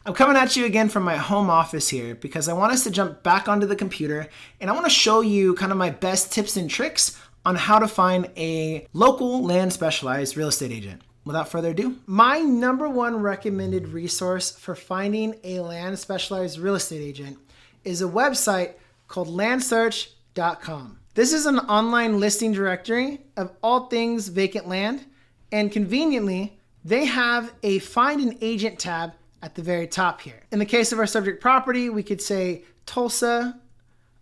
I'm coming at you again from my home office here because I want us to jump back onto the computer and I want to show you kind of my best tips and tricks on how to find a local land specialized real estate agent. Without further ado, my number one recommended resource for finding a land specialized real estate agent is a website called Landarch.com. This is an online listing directory of all things vacant land, and conveniently, they have a Find an Agent tab at the very top here. In the case of our subject property, we could say Tulsa,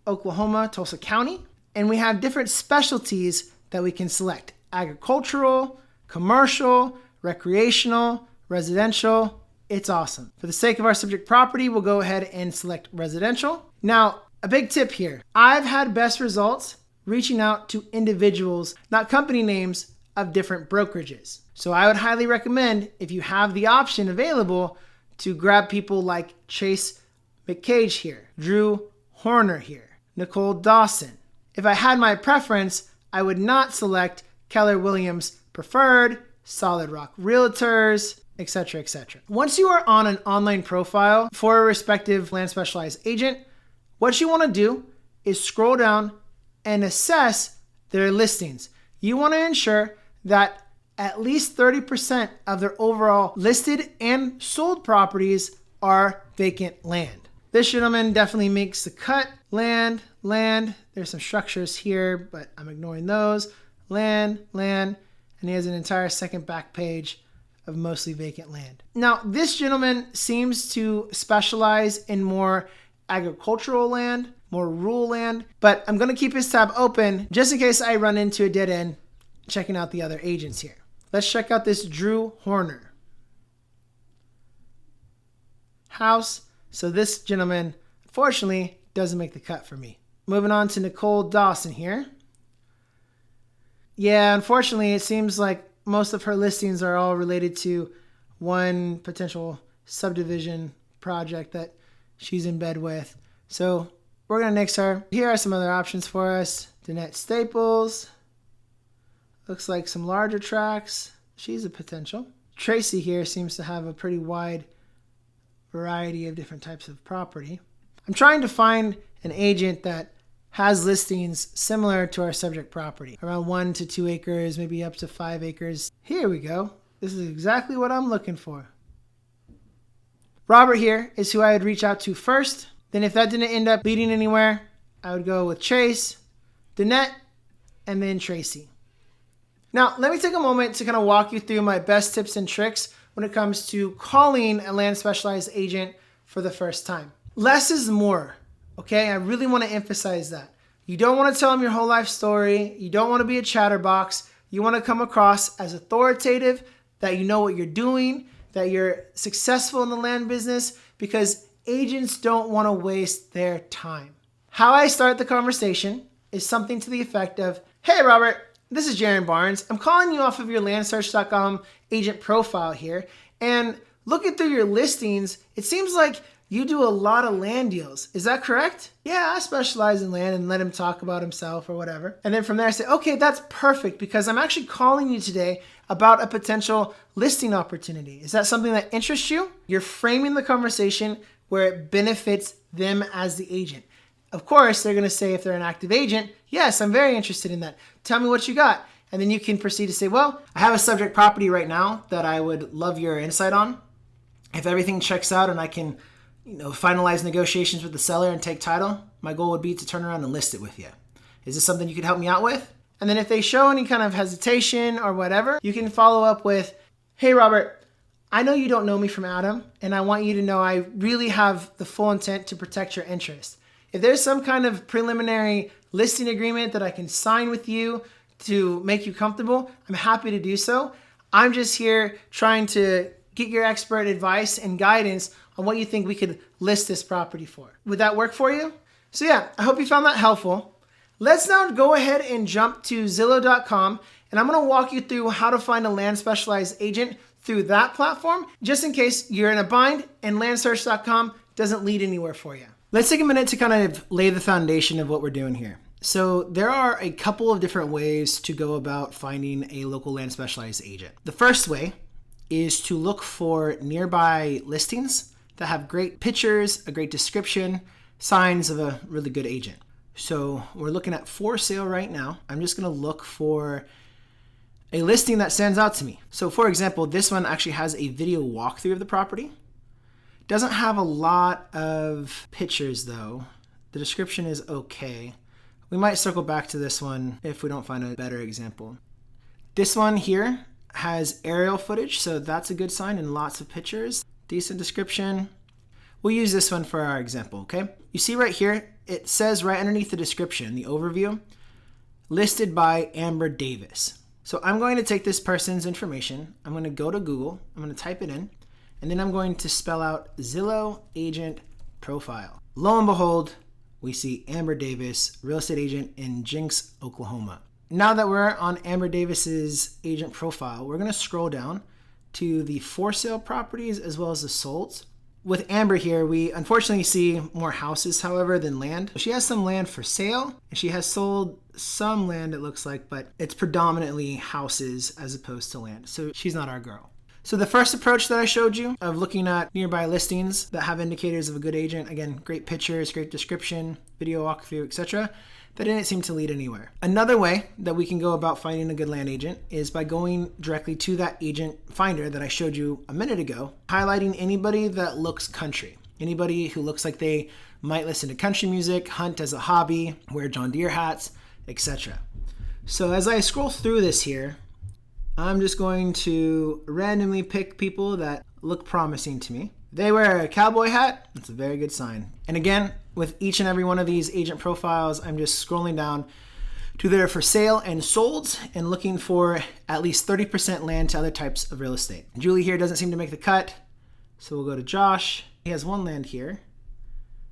Oklahoma, Tulsa County, and we have different specialties that we can select: agricultural, commercial, recreational, residential. It's awesome. For the sake of our subject property, we'll go ahead and select residential. Now, a big tip here. I've had best results reaching out to individuals, not company names, of different brokerages. So I would highly recommend, if you have the option available, to grab people like Chase McCage here, Drew Horner here, Nicole Dawson. If I had my preference, I would not select Keller Williams Preferred, Solid Rock Realtors, etc., etc. Once you are on an online profile for a respective land specialized agent, what you want to do is scroll down and assess their listings. You want to ensure that at least 30% of their overall listed and sold properties are vacant land. This gentleman definitely makes the cut. Land. There's some structures here, but I'm ignoring those. Land. And he has an entire second back page of mostly vacant land. Now, this gentleman seems to specialize in more agricultural land, more rural land, but I'm going to keep his tab open just in case I run into a dead end checking out the other agents here. Let's check out this Drew Horner house. So this gentleman, unfortunately, doesn't make the cut for me. Moving on to Nicole Dawson here. Yeah, unfortunately, it seems like most of her listings are all related to one potential subdivision project that she's in bed with. So we're going to nix her. Here are some other options for us. Danette Staples. Looks like some larger tracts. She's a potential. Tracy here seems to have a pretty wide variety of different types of property. I'm trying to find an agent that has listings similar to our subject property, around 1 to 2 acres, maybe up to 5 acres. Here we go. This is exactly what I'm looking for. Robert here is who I would reach out to first. Then if that didn't end up leading anywhere, I would go with Chase, Danette, and then Tracy. Now, let me take a moment to kind of walk you through my best tips and tricks when it comes to calling a land specialized agent for the first time. Less is more, okay? I really want to emphasize that. You don't want to tell them your whole life story. You don't want to be a chatterbox. You want to come across as authoritative, that you know what you're doing, that you're successful in the land business, because agents don't want to waste their time. How I start the conversation is something to the effect of, "Hey, Robert, this is Jaron Barnes. I'm calling you off of your Landarch.com agent profile here, and looking through your listings, it seems like you do a lot of land deals. Is that correct?" "Yeah, I specialize in land," and let him talk about himself or whatever. And then from there I say, "Okay, that's perfect, because I'm actually calling you today about a potential listing opportunity. Is that something that interests you?" You're framing the conversation where it benefits them as the agent. Of course, they're going to say, if they're an active agent, "Yes, I'm very interested in that. Tell me what you got." And then you can proceed to say, "Well, I have a subject property right now that I would love your insight on. If everything checks out and I can, finalize negotiations with the seller and take title, my goal would be to turn around and list it with you. Is this something you could help me out with?" And then if they show any kind of hesitation or whatever, you can follow up with, "Hey, Robert, I know you don't know me from Adam, and I want you to know I really have the full intent to protect your interest. If there's some kind of preliminary listing agreement that I can sign with you to make you comfortable, I'm happy to do so. I'm just here trying to get your expert advice and guidance on what you think we could list this property for. Would that work for you?" So yeah, I hope you found that helpful. Let's now go ahead and jump to Zillow.com, and I'm going to walk you through how to find a land specialized agent through that platform, just in case you're in a bind and Landarch.com doesn't lead anywhere for you. Let's take a minute to kind of lay the foundation of what we're doing here. So there are a couple of different ways to go about finding a local land specialized agent. The first way is to look for nearby listings that have great pictures, a great description, signs of a really good agent. So we're looking at for sale right now. I'm just gonna look for a listing that stands out to me. So for example, this one actually has a video walkthrough of the property. Doesn't have a lot of pictures though. The description is okay. We might circle back to this one if we don't find a better example. This one here has aerial footage, so that's a good sign, and lots of pictures. Decent description. We'll use this one for our example, okay? You see right here, it says right underneath the description, the overview, listed by Amber Davis. So I'm going to take this person's information, I'm going to go to Google, I'm going to type it in, and then I'm going to spell out Zillow agent profile. Lo and behold, we see Amber Davis, real estate agent in Jinx, Oklahoma. Now that we're on Amber Davis's agent profile, we're going to scroll down to the for sale properties as well as the solds. With Amber here, we unfortunately see more houses, however, than land. She has some land for sale, and she has sold some land, it looks like, but it's predominantly houses as opposed to land. So she's not our girl. So the first approach that I showed you of looking at nearby listings that have indicators of a good agent, again, great pictures, great description, video walkthrough, etc., that didn't seem to lead anywhere. Another way that we can go about finding a good land agent is by going directly to that agent finder that I showed you a minute ago, highlighting anybody that looks country, anybody who looks like they might listen to country music, hunt as a hobby, wear John Deere hats, etc. So as I scroll through this here, I'm just going to randomly pick people that look promising to me. They wear a cowboy hat, that's a very good sign. And again, with each and every one of these agent profiles, I'm just scrolling down to their for sale and solds and looking for at least 30% land to other types of real estate. Julie here doesn't seem to make the cut, so we'll go to Josh. He has one land here,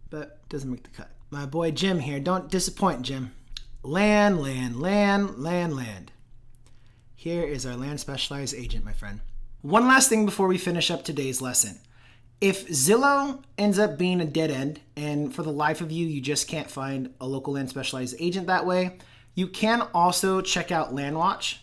but doesn't make the cut. My boy Jim here, don't disappoint, Jim. Land, land, land, land, land. Here is our land specialized agent, my friend. One last thing before we finish up today's lesson. If Zillow ends up being a dead end, and for the life of you, you just can't find a local land specialized agent that way, you can also check out LandWatch.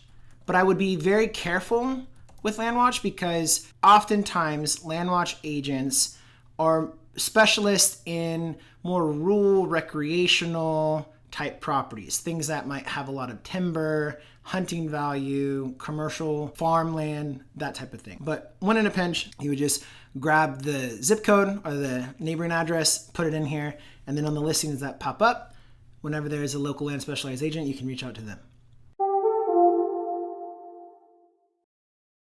But I would be very careful with LandWatch because oftentimes LandWatch agents are specialists in more rural, recreational type properties, things that might have a lot of timber, hunting value, commercial, farmland, that type of thing. But when in a pinch, you would just grab the zip code or the neighboring address, put it in here, and then on the listings that pop up, whenever there is a local land specialized agent, you can reach out to them.